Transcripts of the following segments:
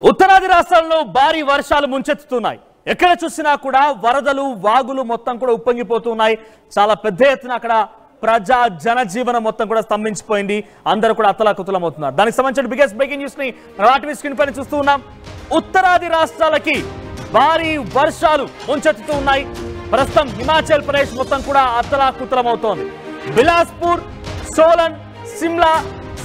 ఉత్తరాది రాష్ట్రాల్లో భారీ వర్షాలు ముంచెత్తుతున్నాయి. ఎక్కడ చూసినా కూడా వరదలు వాగులు మొత్తం కూడా ఉప్పొంగిపోతున్నాయి. చాలా పెద్ద ఎత్తున అక్కడ ప్రజా జనజీవనం మొత్తం కూడా స్తంభించిపోయింది. అందరూ కూడా అతలాకుతలం అవుతున్నారు. దానికి సంబంధించిన బిగ్గెస్ట్ బ్రేకింగ్ న్యూస్ ని మన స్క్రీన్ పైన చూస్తూ ఉన్నాం. ఉత్తరాది రాష్ట్రాలకి భారీ వర్షాలు ముంచెత్తుతూ ఉన్నాయి. ప్రస్తుతం హిమాచల్ ప్రదేశ్ మొత్తం కూడా అతలాకుతలం అవుతోంది. బిలాస్పూర్, సోలన్, సిమ్లా,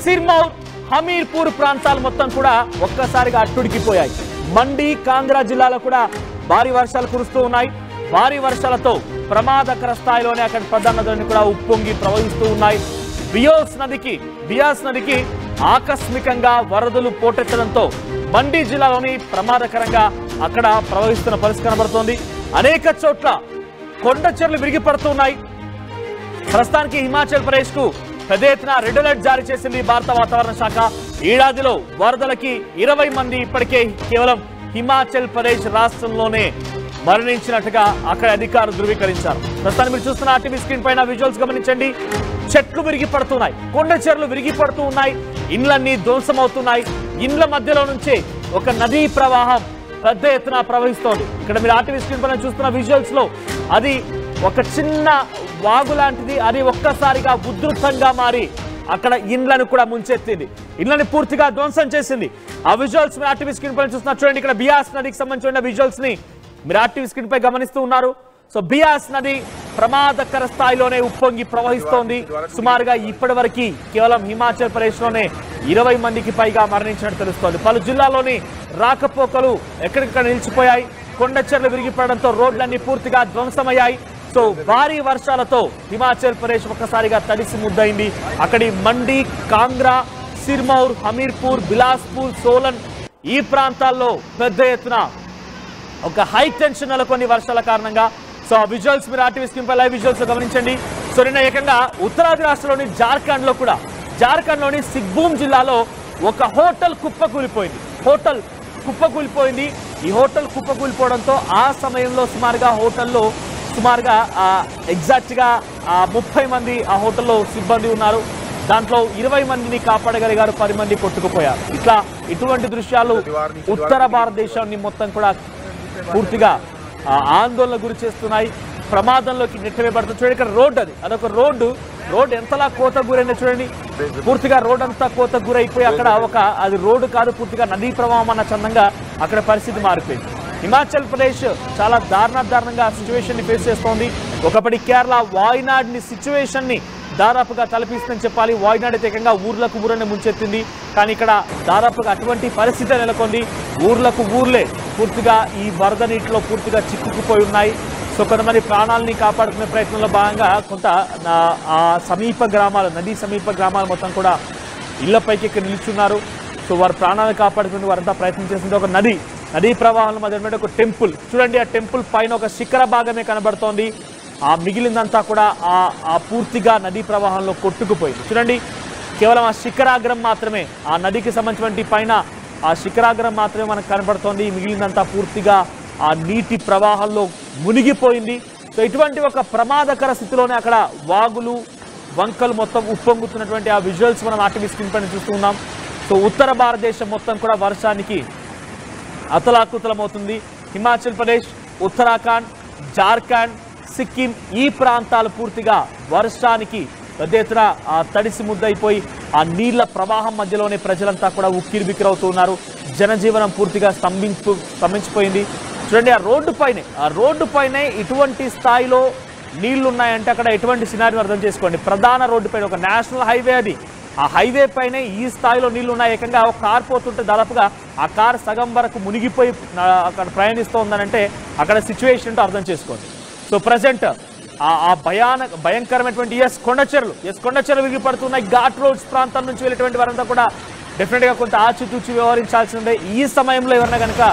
సిర్మౌర్, హమీర్పూర్ ప్రాంతాలు మొత్తం కూడా ఒక్కసారిగా అట్టుడికిపోయాయి. మండి, కాంగ్రా జిల్లాలో కూడా భారీ వర్షాలు కురుస్తూ ఉన్నాయి. భారీ వర్షాలతో ప్రమాదకర స్థాయిలోనే అక్కడ ప్రధాన నదులన్నీ కూడా ఉప్పొంగి ప్రవహిస్తూ ఉన్నాయి. బియాస్ నదికి ఆకస్మికంగా వరదలు పోటెత్తడంతో మండి జిల్లాలోని ప్రమాదకరంగా అక్కడ ప్రవహిస్తున్న పరిస్థితి కనబడుతోంది. అనేక చోట్ల కొండ చెర్లు విరిగిపడుతున్నాయి. ప్రస్తుతానికి హిమాచల్ ప్రదేశ్ కు పెద్ద ఎత్తున రెడ్ అలర్ట్ జారీ చేసింది భారత వాతావరణ శాఖ. ఏడాదిలో వరదలకి 20 మంది ఇప్పటికే కేవలం హిమాచల్ ప్రదేశ్ రాష్ట్రంలోనే మరణించినట్టుగా అక్కడ అధికారులు ధృవీకరించారు. ప్రస్తుతానికి మీరు చూస్తున్న ఆర్టీవీ స్క్రీన్ పైన విజువల్స్ గమనించండి. చెట్లు విరిగిపడుతున్నాయి, కొండ చెర్లు విరిగిపడుతూ ఉన్నాయి, ఇండ్లన్నీ ధ్వంసమవుతున్నాయి. ఇండ్ల మధ్యలో నుంచే ఒక నదీ ప్రవాహం పెద్ద ఎత్తున ప్రవహిస్తోంది. ఇక్కడ మీరు ఆర్టీవీ స్క్రీన్ పైన చూస్తున్న విజువల్స్ లో అది ఒక చిన్న వాగు లాంటిది. అది ఒక్కసారిగా ఉధృతంగా మారి అక్కడ ఇండ్లను కూడా ముంచెత్తింది, ఇండ్లని పూర్తిగా ధ్వంసం చేసింది. ఆ విజువల్స్ మీరు ఆర్టీవీ స్క్రీన్ పైన చూస్తున్నారు. చూడండి, ఇక్కడ బియాస్ నదికి సంబంధించిన విజువల్స్ ని మీరు ఆర్టీవీ స్క్రీన్ పై గమనిస్తూ ఉన్నారు. సో బియాస్ నది ప్రమాదకర స్థాయిలోనే ఉప్పొంగి ప్రవహిస్తోంది. సుమారుగా ఇప్పటి వరకు కేవలం హిమాచల్ ప్రదేశ్ లోనే 20 మందికి పైగా మరణించినట్టు తెలుస్తోంది. పలు జిల్లాల్లోని రాకపోకలు ఎక్కడికక్కడ నిలిచిపోయాయి. కొండ చెర్లు విరిగిపడడంతో రోడ్లన్నీ పూర్తిగా ధ్వంసమయ్యాయి. సో భారీ వర్షాలతో హిమాచల్ ప్రదేశ్ ఒక్కసారిగా తడిసి ముద్దయింది. అక్కడి మండి, కాంగ్రా, సిర్మౌర్, హమీర్పూర్, బిలాస్పూర్, సోలన్ ఈ ప్రాంతాల్లో పెద్ద ఎత్తున ఒక హై టెన్షన్ నెలకొని వర్షాల కారణంగా. సో ఆ విజువల్స్ మీరు ఆర్టీవీ స్క్రీన్ పై లైవ్ విజువల్స్ గమనించండి. సో నిన్న ఏకంగా ఉత్తరాది రాష్ట్రంలోని జార్ఖండ్లోని సిగ్బూమ్ జిల్లాలో ఒక హోటల్ కుప్పకూలిపోయింది. ఈ హోటల్ కుప్పకూలిపోవడంతో ఆ సమయంలో సుమారుగా ఎగ్జాక్ట్ గా 30 మంది ఆ హోటల్లో సిబ్బంది ఉన్నారు. దాంట్లో 20 మందిని కాపాడగలిగారు, 10 మంది కొట్టుకుపోయారు. ఇటువంటి దృశ్యాలు ఉత్తర భారతదేశాన్ని మొత్తం కూడా పూర్తిగా ఆందోళన గురి చేస్తున్నాయి, ప్రమాదంలోకి నెట్టివేయబడుతుంది. చూడండి, ఇక్కడ అదొక రోడ్డు ఎంతలా కోత గురైందో చూడండి. పూర్తిగా రోడ్ అంతా కోత గురైపోయి అక్కడ అది రోడ్డు కాదు, పూర్తిగా నదీ ప్రవాహం అన్న చందంగా అక్కడ పరిస్థితి మారిపోయింది. హిమాచల్ ప్రదేశ్ చాలా దారుణంగా సిచ్యువేషన్ ని ఫేస్ చేస్తోంది. ఒకప్పటి కేరళ వాయనాడ్ ని సిచ్యువేషన్ ని దాదాపుగా తలపిస్తుందని చెప్పాలి. వాయనాడ్ అయితే ఏకంగా ఊర్లని ముంచెత్తింది. కానీ ఇక్కడ దాదాపుగా అటువంటి పరిస్థితి నెలకొంది. ఊర్లే పూర్తిగా ఈ వరద నీటిలో పూర్తిగా చిక్కుకుపోయి ఉన్నాయి. సో కొంతమంది ప్రాణాలని కాపాడుకునే ప్రయత్నంలో భాగంగా కొంత నదీ సమీప గ్రామాలు మొత్తం కూడా ఇళ్లపైకి ఎక్కి నిల్చున్నారు. సో వారు ప్రాణాలను కాపాడుకునే వారంతా ప్రయత్నం చేసింది. ఒక నదీ ప్రవాహంలో మధ్య ఒక టెంపుల్ చూడండి. ఆ టెంపుల్ పైన ఒక శిఖర భాగమే కనబడుతోంది. ఆ మిగిలిందంతా కూడా ఆ పూర్తిగా నదీ ప్రవాహంలో కొట్టుకుపోయింది. చూడండి, కేవలం ఆ శిఖరాగ్రం మాత్రమే, ఆ నదికి సంబంధించిన పైన ఆ శిఖరాగ్రం మాత్రమే మనకు కనబడుతోంది. మిగిలిందంతా పూర్తిగా ఆ నీటి ప్రవాహంలో మునిగిపోయింది. సో ఇటువంటి ఒక ప్రమాదకర స్థితిలోనే అక్కడ వాగులు, వంకలు మొత్తం ఉప్పొంగుతున్నటువంటి ఆ విజువల్స్ మనం ఆర్టీవీ స్క్రీన్ పైన చూస్తున్నాం. సో ఉత్తర భారతదేశం మొత్తం కూడా వర్షానికి అతలాకుతలమవుతుంది. హిమాచల్ ప్రదేశ్, ఉత్తరాఖండ్, జార్ఖండ్, సిక్కిం ఈ ప్రాంతాలు పూర్తిగా వర్షానికి పెద్ద ఎత్తున తడిసి ముద్దయిపోయి ఆ నీళ్ల ప్రవాహం మధ్యలోనే ప్రజలంతా కూడా ఉక్కిరిబిక్కిరవుతున్నారు. జనజీవనం పూర్తిగా స్తంభించిపోయింది. చూడండి, ఆ రోడ్డు పైనే ఇటువంటి స్థాయిలో నీళ్లు ఉన్నాయంటే అక్కడ ఎటువంటి సినారీ అర్థం చేసుకోండి. ప్రధాన రోడ్డు పైన ఒక నేషనల్ హైవే అది. ఆ హైవే పైనే ఈ స్థాయిలో నీళ్లు ఉన్నాయి. ఏకంగా ఒక కార్ పోతుంటే దాదాపుగా ఆ కార్ సగం వరకు మునిగిపోయి అక్కడ ప్రయాణిస్తోందనంటే అక్కడ సిచ్యువేషన్ ఏంటో అర్థం చేసుకోండి. సో ప్రజెంట్ ఆ భయంకరమైనటువంటి కొండ చెర్లు విరిగిపడుతున్నాయి. ఘాట్ రోడ్స్ ప్రాంతం నుంచి వెళ్ళేటువంటి వారంతా కూడా డెఫినెట్ గా కొంత ఆచితూచి వ్యవహరించాల్సిందే. ఈ సమయంలో ఎవరైనా కనుక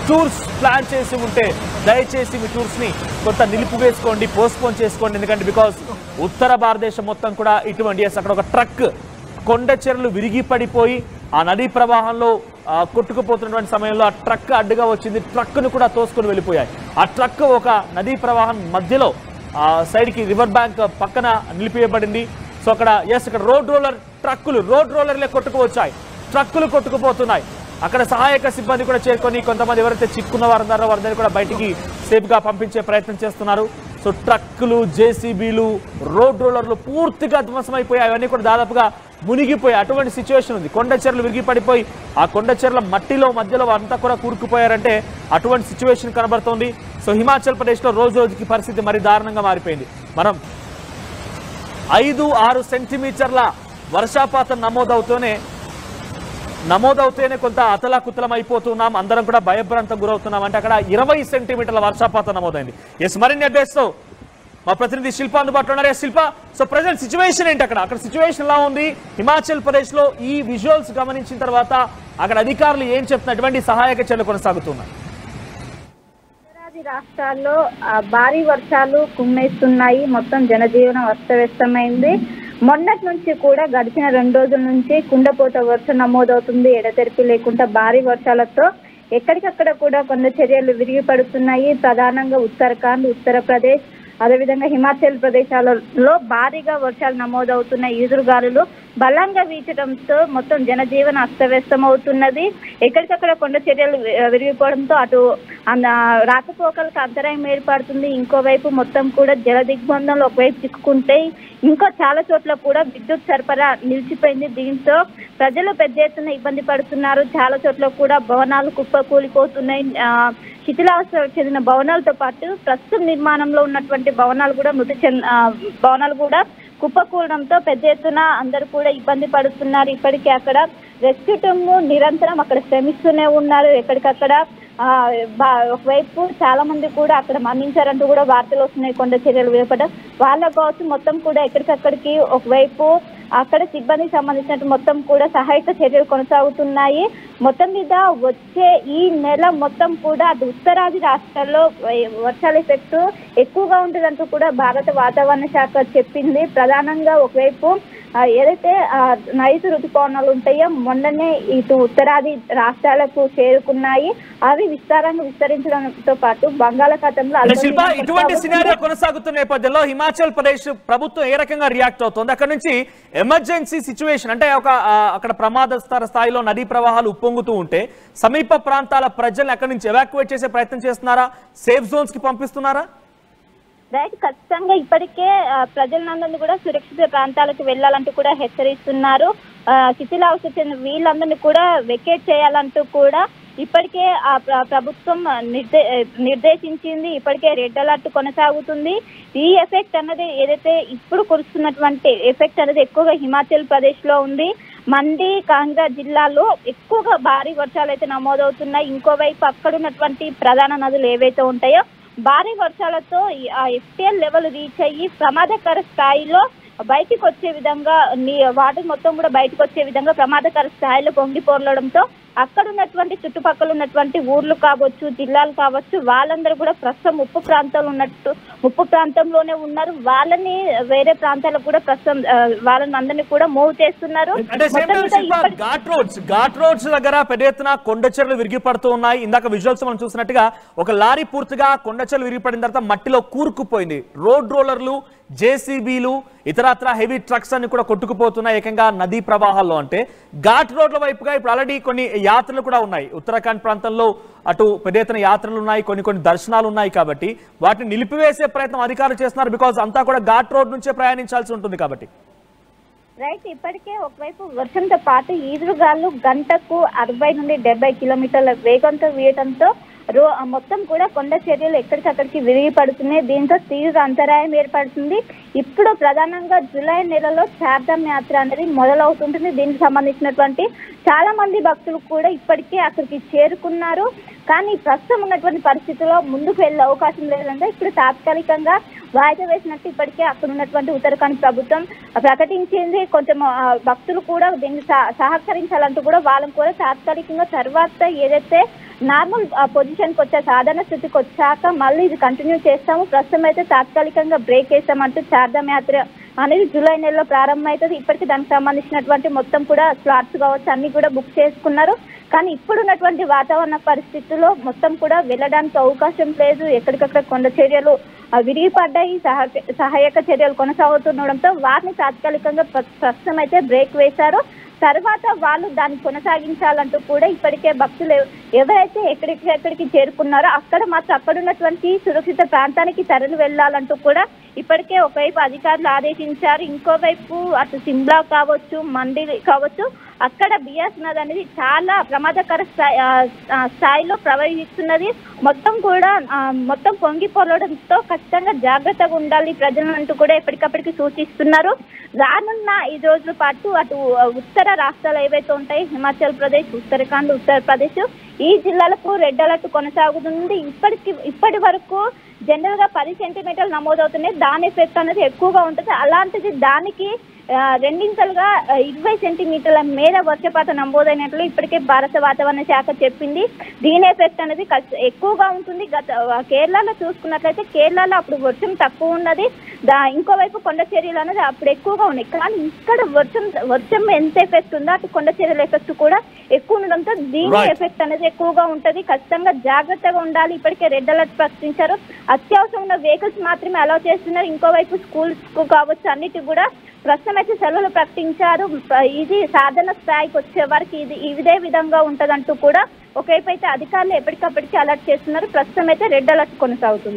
టూర్స్ ప్లాన్ చేసి ఉంటే దయచేసి మీ టూర్స్ ని కొంత నిలిపివేసుకోండి, పోస్ట్పోన్ చేసుకోండి. ఎందుకంటే బికాస్ ఉత్తర భారతదేశం మొత్తం కూడా ఇటువంటి అక్కడ ఒక ట్రక్ కొండ చెర్లు విరిగి పడిపోయి ఆ నదీ ప్రవాహంలో కొట్టుకుపోతున్నటువంటి సమయంలో ఆ ట్రక్ అడ్డుగా వచ్చింది. ట్రక్ను కూడా తోసుకొని వెళ్ళిపోయాయి. ఆ ట్రక్ ఒక నదీ ప్రవాహం మధ్యలో సైడ్కి రివర్ బ్యాంక్ పక్కన నిలిపివేయబడింది. సో అక్కడ రోడ్ రోలర్లే కొట్టుకువచ్చాయి. ట్రక్కులు కొట్టుకుపోతున్నాయి. అక్కడ సహాయక సిబ్బంది కూడా చేరుకొని కొంతమంది ఎవరైతే చిక్కున్న వారున్నారో వారందరినీ కూడా బయటికి సేఫ్గా పంపించే ప్రయత్నం చేస్తున్నారు. సో ట్రక్కులు, జేసీబీలు, రోడ్ రోలర్లు పూర్తిగా ధ్వంసమైపోయాయి. అవన్నీ కూడా దాదాపుగా మునిగిపోయి అటువంటి సిచ్యువేషన్ ఉంది. కొండ చెర్లు విరిగి పడిపోయి ఆ కొండ చెర్ల మట్టిలో మధ్యలో అంతా కూడా కూరుకుపోయారంటే అటువంటి సిచ్యువేషన్ కనబడుతోంది. సో హిమాచల్ ప్రదేశ్లో రోజు రోజుకి పరిస్థితి మరి దారుణంగా మారిపోయింది. మనం 5-6 సెంటీమీటర్ల వర్షపాతం నమోదవుతూనే కొంత అతలాకుతలం అయిపోతున్నాం, అందరం కూడా భయభ్రాంతం గురవుతున్నాం. అంటే అక్కడ 20 సెంటీమీటర్ల వర్షపాతం నమోదైంది. మరిన్ని అప్డేట్స్ మా ప్రతినిధి శిల్ప అందుబాటులో ఉన్నారు. శిల్ప, సో ప్రజెంట్ సిచ్యువేషన్ ఏంటి? అక్కడ సిచ్యువేషన్ ఎలా ఉంది? హిమాచల్ ప్రదేశ్ లో ఈ విజువల్స్ గమనించిన తర్వాత అక్కడ అధికారులు ఏం చెప్తున్నటువంటి సహాయక చర్యలు కొనసాగుతున్నాయి? రాష్ట్రాల్లో భారీ వర్షాలు కుమ్మేస్తున్నాయి. మొత్తం జనజీవనం అస్తవ్యస్తమైంది. మొన్నటి నుంచి కూడా గడిచిన 2 రోజుల నుంచి కుండపోత వర్షం నమోదవుతుంది. ఎడతెరిపి లేకుండా భారీ వర్షాలతో ఎక్కడికక్కడ కూడా కొండ చర్యలు విరిగి పడుతున్నాయి. ప్రధానంగా ఉత్తరాఖండ్, ఉత్తరప్రదేశ్, అదేవిధంగా హిమాచల్ ప్రదేశాలలో భారీగా వర్షాలు నమోదవుతున్నాయి. ఈదురుగాలులు బలంగా వీచడంతో మొత్తం జనజీవన అస్తవ్యస్తం అవుతున్నది. ఎక్కడికక్కడ కొండ చర్యలు విరిగిపోవడంతో అటు రాకపోకలకు అంతరాయం ఏర్పడుతుంది. ఇంకోవైపు మొత్తం కూడా జల దిగ్బంధంలో ఒకవైపు చిక్కుకుంటే ఇంకా చాలా చోట్ల కూడా విద్యుత్ సరఫరా నిలిచిపోయింది. దీంతో ప్రజలు పెద్ద ఎత్తున ఇబ్బంది పడుతున్నారు. చాలా చోట్ల కూడా భవనాలు కుప్పకూలిపోతున్నాయి. శిథిలావస్థ చెందిన భవనాలతో పాటు ప్రస్తుతం నిర్మాణంలో ఉన్నటువంటి భవనాలు కూడా కుప్పకూలడంతో పెద్ద ఎత్తున అందరూ కూడా ఇబ్బంది పడుతున్నారు. ఇప్పటికీ అక్కడ రెస్క్యూ టీమ్ నిరంతరం అక్కడ శ్రమిస్తూనే ఉన్నారు. ఎక్కడికక్కడ ఒకవైపు చాలా మంది కూడా అక్కడ మరణించారంటూ కూడా వార్తలు వస్తున్నాయి. కొండ చర్యలు వేపడం వాళ్ళ కోసం మొత్తం కూడా ఎక్కడికక్కడికి ఒకవైపు అక్కడ సిబ్బందికి సంబంధించినట్టు మొత్తం కూడా సహాయక చర్యలు కొనసాగుతున్నాయి. మొత్తం మీద వచ్చే ఈ నెల మొత్తం కూడా అటు ఉత్తరాది రాష్ట్రాల్లో వర్షాల ఎఫెక్ట్ ఎక్కువగా ఉంటుందంటూ కూడా భారత వాతావరణ శాఖ చెప్పింది. ప్రధానంగా ఒకవైపు ఏదైతే నైరుతి ఋతుపవనాలు ఉంటాయో మొన్ననే ఇటు ఉత్తరాది రాష్ట్రాలకు చేరుకున్నాయి. అవి విస్తరించడంతో పాటు బంగాళాఖాతంలో ఇటువంటి సినారియో కొనసాగుతున్న నేపథ్యంలో హిమాచల్ ప్రదేశ్ ప్రభుత్వం ఏ రకంగా రియాక్ట్ అవుతుంది? అక్కడ నుంచి ఎమర్జెన్సీ సిచ్యువేషన్ అంటే అక్కడ ప్రమాదకర స్థాయిలో నదీ ప్రవాహాలు ఉప్పొంగుతూ ఉంటే సమీప ప్రాంతాల ప్రజల్ని అక్కడి నుంచి ఎవాక్యువేట్ చేసే ప్రయత్నం చేస్తున్నారా? సేఫ్ జోన్స్ కి పంపిస్తున్నారా? రైట్, ఖచ్చితంగా ఇప్పటికే ప్రజలందరినీ కూడా సురక్షిత ప్రాంతాలకు వెళ్లాలంటూ కూడా హెచ్చరిస్తున్నారు. శిథిలావస్థ చెందిన వీళ్ళందరినీ కూడా వెకేట్ చేయాలంటూ కూడా ఇప్పటికే ఆ ప్రభుత్వం నిర్దేశించింది. ఇప్పటికే రెడ్ అలర్ట్ కొనసాగుతుంది. ఈ ఎఫెక్ట్ అన్నది ఏదైతే ఇప్పుడు కురుస్తున్నటువంటి ఎఫెక్ట్ అనేది ఎక్కువగా హిమాచల్ ప్రదేశ్ లో ఉంది. మండి, కాంగ్రా జిల్లాలో ఎక్కువగా భారీ వర్షాలు అయితే నమోదవుతున్నాయి. ఇంకోవైపు అక్కడ ఉన్నటువంటి ప్రధాన నదులు ఏవైతే ఉంటాయో భారీ వర్షాలతో ఆ ఎఫ్టీఎల్ లెవెల్ రీచ్ అయ్యి ప్రమాదకర స్థాయిలో బయటికి వచ్చే విధంగా వాటర్ మొత్తం కూడా బయటకు వచ్చే విధంగా ప్రమాదకర స్థాయిలో పొంగిపోరడంతో అక్కడ ఉన్నటువంటి చుట్టుపక్కల ఉన్నటువంటి ఊర్లు కావచ్చు, జిల్లాలు కావచ్చు, వాళ్ళందరూ కూడా ప్రస్తుతం ముప్పు ప్రాంతంలోనే ఉన్నారు. వాళ్ళని వేరే ప్రాంతాలకు కూడా ప్రస్తుతం వాళ్ళని అందరినీ కూడా మూవ్ చేస్తున్నారు. ఘాట్ రోడ్స్ దగ్గర పెద్ద ఎత్తున కొండ చెర్లు విరిగి పడుతూ ఉన్నాయి. ఇందాక విజువల్స్ మనం చూసినట్టుగా ఒక లారీ పూర్తిగా కొండ చెర్లు విరిగిపడిన తర్వాత మట్టిలో కూరుకుపోయింది. రోడ్ రోలర్లు, జేసీబీలు, ఇతరత్ర హెవీ ట్రక్స్ అన్ని కూడా కొట్టుకుపోతున్నాయి ఏకంగా నదీ ప్రవాహాల్లో. అంటే ఘాట్ రోడ్ల వైపుగా ఇప్పుడు ఆల్రెడీ కొన్ని యాత్రలు కూడా ఉన్నాయి. ఉత్తరాఖండ్ ప్రాంతంలో అటు పెద్ద ఎత్తున యాత్రలు ఉన్నాయి, కొన్ని దర్శనాలు ఉన్నాయి. కాబట్టి వాటిని నిలిపివేసే ప్రయత్నం అధికారులు చేస్తున్నారు. బికాజ్ అంతా కూడా ఘాట్ రోడ్ నుంచే ప్రయాణించాల్సి ఉంటుంది కాబట్టి. రైట్, ఇప్పటికే ఒకవైపు వర్షంతో పాటు ఈదురుగాలు గంటకు 60 నుండి 70 కిలోమీటర్ల వేగంతో వీయడంతో మొత్తం కూడా కొండ చర్యలు ఎక్కడికక్కడికి విరిగి పడుతున్నాయి. దీంతో తీవ్ర అంతరాయం ఏర్పడుతుంది. ఇప్పుడు ప్రధానంగా జూలై నెలలో చార్ధామ్ యాత్ర అనేది మొదలవుతుంటుంది. దీనికి సంబంధించినటువంటి చాలా మంది భక్తులు కూడా ఇప్పటికే అక్కడికి చేరుకున్నారు. కానీ ప్రస్తుతం ఉన్నటువంటి పరిస్థితుల్లో ముందుకు వెళ్ళే అవకాశం లేదంటే ఇప్పుడు తాత్కాలికంగా వాయిదా వేసినట్టు ఇప్పటికే అక్కడ ఉన్నటువంటి ఉత్తరాఖండ్ ప్రభుత్వం ప్రకటించింది. కొంచెం భక్తులు కూడా దీన్ని సహకరించాలంటూ కూడా వాళ్ళని కూడా తాత్కాలికంగా తర్వాత ఏదైతే నార్మల్ పొజిషన్కి వచ్చే సాధారణ స్థితికి వచ్చాక మళ్ళీ ఇది కంటిన్యూ చేస్తాము, ప్రస్తుతం అయితే తాత్కాలికంగా బ్రేక్ వేస్తామంటూ చార్ధామ్ యాత్ర అనేది జూలై నెలలో ప్రారంభమవుతుంది. ఇప్పటికీ దానికి సంబంధించినటువంటి మొత్తం కూడా స్లాట్స్ కావచ్చు అన్ని కూడా బుక్ చేసుకున్నారు. కానీ ఇప్పుడున్నటువంటి వాతావరణ పరిస్థితుల్లో మొత్తం కూడా వెళ్ళడానికి అవకాశం లేదు. ఎక్కడికక్కడ కొండ చర్యలు విరిగిపడ్డాయి. సహాయక చర్యలు కొనసాగుతుండడంతో వారిని తాత్కాలికంగా ప్రస్తుతం అయితే బ్రేక్ వేశారు. తర్వాత వాళ్ళు దాన్ని కొనసాగించాలంటూ కూడా ఇప్పటికే భక్తులు ఎవరైతే ఎక్కడికి చేరుకున్నారో అక్కడ మాత్రం అక్కడ ఉన్నటువంటి సురక్షిత ప్రాంతానికి తరలి వెళ్ళాలంటూ కూడా ఇప్పటికే ఒకవైపు అధికారులు ఆదేశించారు. ఇంకోవైపు అటు సిమ్లా కావచ్చు, మండి కావచ్చు, అక్కడ బియాస్ నది అనేది చాలా ప్రమాదకర స్థాయిలో ప్రవహిస్తున్నది. మొత్తం పొంగి పొరడంతో ఖచ్చితంగా జాగ్రత్తగా ఉండాలి ప్రజలంటూ కూడా ఎప్పటికప్పటికి సూచిస్తున్నారు. రానున్న 5 రోజుల పాటు అటు ఉత్తర రాష్ట్రాలు ఏవైతే ఉంటాయి, హిమాచల్ ప్రదేశ్, ఉత్తరాఖండ్, ఉత్తరప్రదేశ్, ఈ జిల్లాలకు రెడ్ అలర్ట్ కొనసాగుతుంది. ఇప్పటి వరకు జనరల్ గా 10 సెంటీమీటర్లు నమోదవుతున్నాయి. దాని ఎఫెక్ట్ అనేది ఎక్కువగా ఉంటుంది. అలాంటిది దానికి రెండింతలుగా 20 సెంటీమీటర్ల మేర వర్షపాతం నమోదైనట్లు ఇప్పటికే భారత వాతావరణ శాఖ చెప్పింది. దీని ఎఫెక్ట్ అనేది ఎక్కువగా ఉంటుంది. కేరళలో చూసుకున్నట్లయితే కేరళలో అప్పుడు వర్షం తక్కువ ఉన్నది, ఇంకోవైపు కొండ చర్యలు అనేది అప్పుడు ఎక్కువగా ఉన్నాయి. కానీ ఇక్కడ వర్షం ఎంత ఎఫెక్ట్ ఉందో అటు కొండ చర్యల ఎఫెక్ట్ కూడా ఎక్కువ ఉండడంతో దీని ఎఫెక్ట్ అనేది ఎక్కువగా ఉంటది. ఖచ్చితంగా జాగ్రత్తగా ఉండాలి. ఇప్పటికే రెడ్ అలర్ట్ ప్రకటించారు. అత్యవసరం ఉన్న వెహికల్స్ మాత్రమే అలౌ చేస్తున్నారు. ఇంకోవైపు స్కూల్స్ కావచ్చు అన్నిటికి కూడా ప్రస్తుతం అయితే సెలవులు ప్రకటించారు. ఇది సాధారణ స్థాయికి వచ్చే వరకు ఇదే విధంగా ఉంటదంటూ కూడా ఒకవైపు అయితే అధికారులు ఎప్పటికప్పటికి అలర్ట్ చేస్తున్నారు. ప్రస్తుతం అయితే రెడ్ అలర్ట్ కొనసాగుతుంది.